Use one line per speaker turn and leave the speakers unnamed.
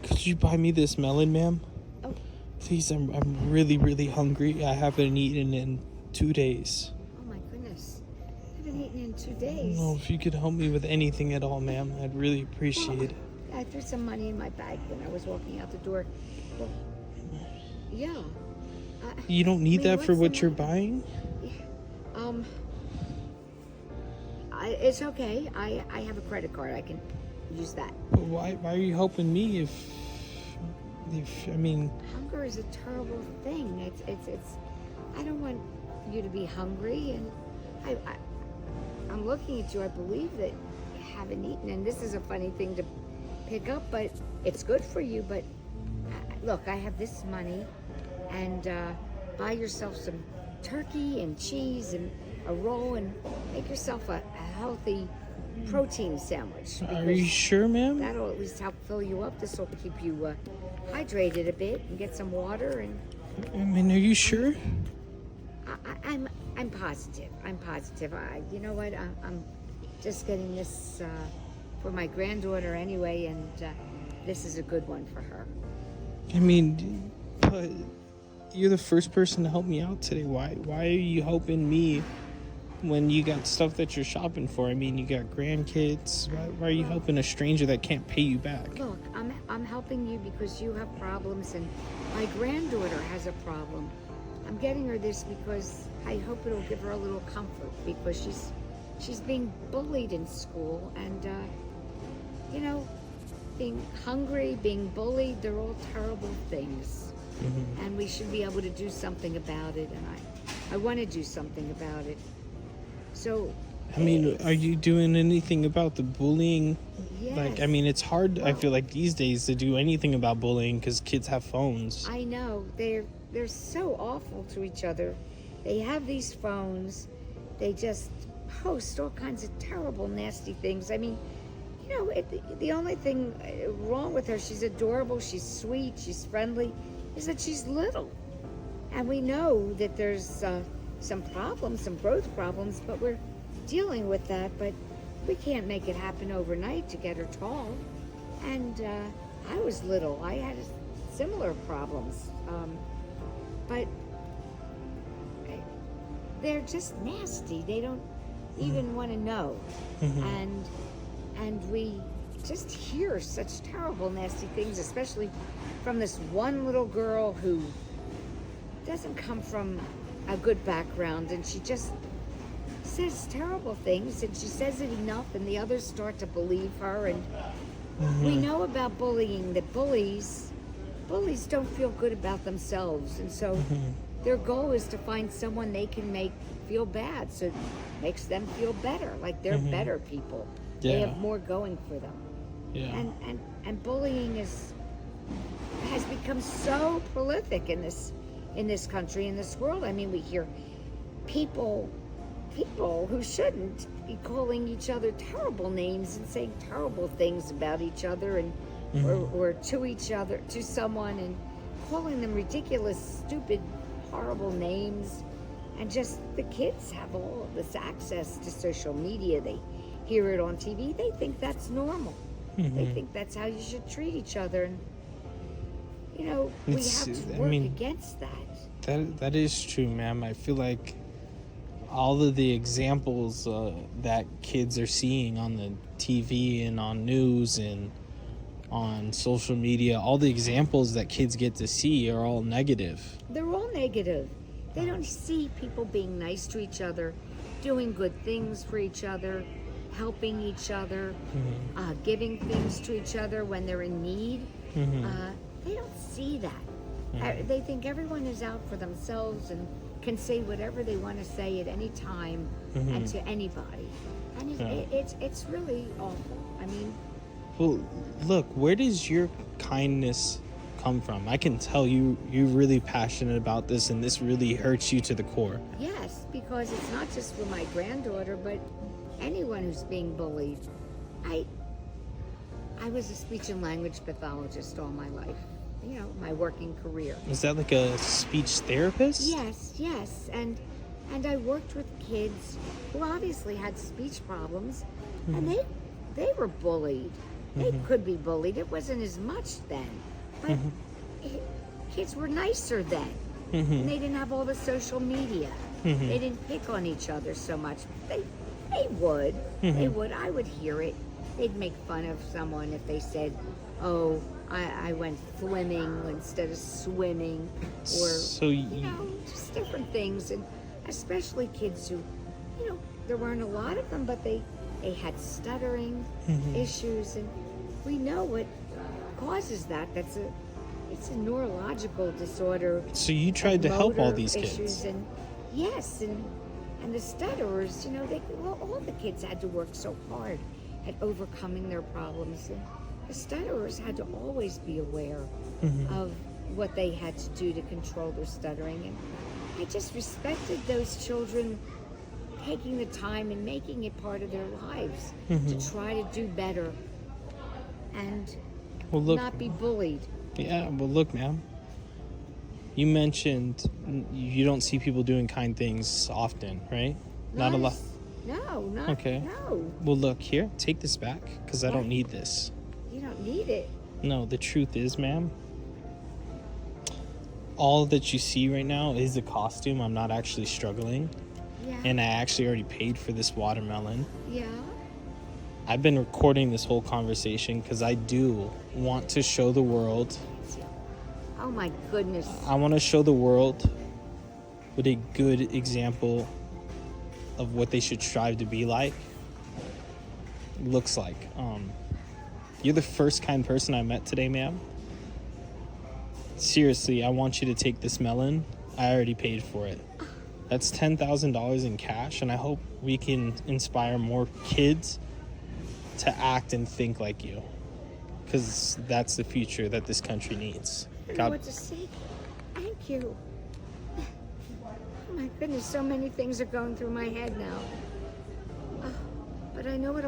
Could you buy me this melon, ma'am?
Oh,
Please, I'm really, really hungry. I haven't eaten in 2 days.
oh my goodness. I haven't eaten in 2 days.
No, if you could help me with anything at all, ma'am, I'd really
Well,
appreciate it.
I threw some money in my bag when I was walking out the door. Well, yeah.
You don't need that for
what's
what
the
you're
matter?
buying?
Um, it's okay. I have a credit card. I can use that.
But why are you helping me if I mean,
Hunger is a terrible thing. It's. I don't want you to be hungry, and I'm looking at you. I believe that you haven't eaten, and this is a funny thing to pick up, but it's good for you. But look, I have this money, and buy yourself some turkey and cheese and a roll, and make yourself a healthy protein sandwich.
are you sure, ma'am?
That'll at least help fill you up. This will keep you hydrated a bit and get some water. And
I mean, are you sure?
I'm positive. I'm positive. You know what? I'm just getting this for my granddaughter anyway, and this is a good one for her.
I mean, but you're the first person to help me out today. Why are you helping me when you got stuff that you're shopping for? I mean, you got grandkids. Why are you helping a stranger that can't pay you back?
Look, I'm helping you because you have problems, and my granddaughter has a problem. I'm getting her this because I hope it'll give her a little comfort, because she's being bullied in school, and you know, being hungry, being bullied, they're all terrible things.
Mm-hmm.
And we should be able to do something about it, and I want to do something about it. So
I mean, are you doing anything about the bullying?
yes,
Like, I mean, it's hard, I
Well-
feel like, these days to do anything about bullying because kids have phones.
I know they're so awful to each other. They have these phones. They just post all kinds of terrible, nasty things. I mean, you know, the only thing wrong with her, she's adorable, she's sweet, she's friendly, is that she's little. And we know that there's some problems, some growth problems, but we're dealing with that. But we can't make it happen overnight to get her tall. And I was little. I had similar problems. But they're just nasty. They don't even want to know. And we just hear such terrible, nasty things, especially from this one little girl who doesn't come from a good background, and she just says terrible things, and she says it enough, and the others start to believe her. And we know about bullying, that bullies don't feel good about themselves, and so their goal is to find someone they can make feel bad, so it makes them feel better, like they're better people. They
Yeah.
have more going for them.
Yeah.
And bullying has become so prolific in this country, in this world. I mean, we hear people who shouldn't be calling each other terrible names and saying terrible things about each other, and or to each other, to someone, and calling them ridiculous, stupid, horrible names. And just the kids have all of this access to social media. They hear it on TV. They think that's normal. They think that's how you should treat each other. And you know, we
It's-
have to
I
work
mean,
against that.
That is true, ma'am. I feel like all of the examples that kids are seeing on the TV and on news and on social media, all the examples that kids get to see are all negative.
They're all negative. They don't see people being nice to each other, doing good things for each other, helping each other, giving things to each other when they're in need. They don't see that. They think everyone is out for themselves and can say whatever they want to say at any time and to anybody. And it's really awful. I mean,
Well, look, where does your kindness come from? I can tell you're really passionate about this, and this really hurts you to the core.
yes, because it's not just for my granddaughter, but anyone who's being bullied. I was a speech and language pathologist all my life, you know, my working career.
Is that like a speech therapist?
Yes, and I worked with kids who obviously had speech problems, and they were bullied, They could be bullied. It wasn't as much then, but kids were nicer then. And they didn't have all the social media. They didn't pick on each other so much. They would. They would. I would hear it. They'd make fun of someone if they said, "Oh, I went swimming instead of swimming," or
So
just different things. And especially kids who, there weren't a lot of them, but they had stuttering issues, and we know what causes that. It's a neurological disorder.
So you tried to help all
motor
these
issues,
kids.
and yes, and the stutterers, all the kids had to work so hard at overcoming their problems, and the stutterers had to always be aware of what they had to do to control their stuttering. And I just respected those children taking the time and making it part of their lives to try to do better and
Well, look.
not be bullied.
Yeah, well, look, ma'am. You mentioned you don't see people doing kind things often, right? Not a lot.
No, not
Okay.
No.
Well, look here. Take this back, because I don't need this.
You don't need it.
No, the truth is, ma'am, all that you see right now is a costume. I'm not actually struggling.
Yeah.
And I actually already paid for this watermelon.
Yeah.
I've been recording this whole conversation because I do want to show the world.
Oh my goodness.
I want to show the world what a good example of what they should strive to be like looks like. You're the first kind person I met today, ma'am. Seriously, I want you to take this melon. I already paid for it. That's $10,000 in cash, and I hope we can inspire more kids to act and think like you, because that's the future that this country needs.
I don't know what to say. Thank you. Oh my goodness, so many things are going through my head now. But I know it'll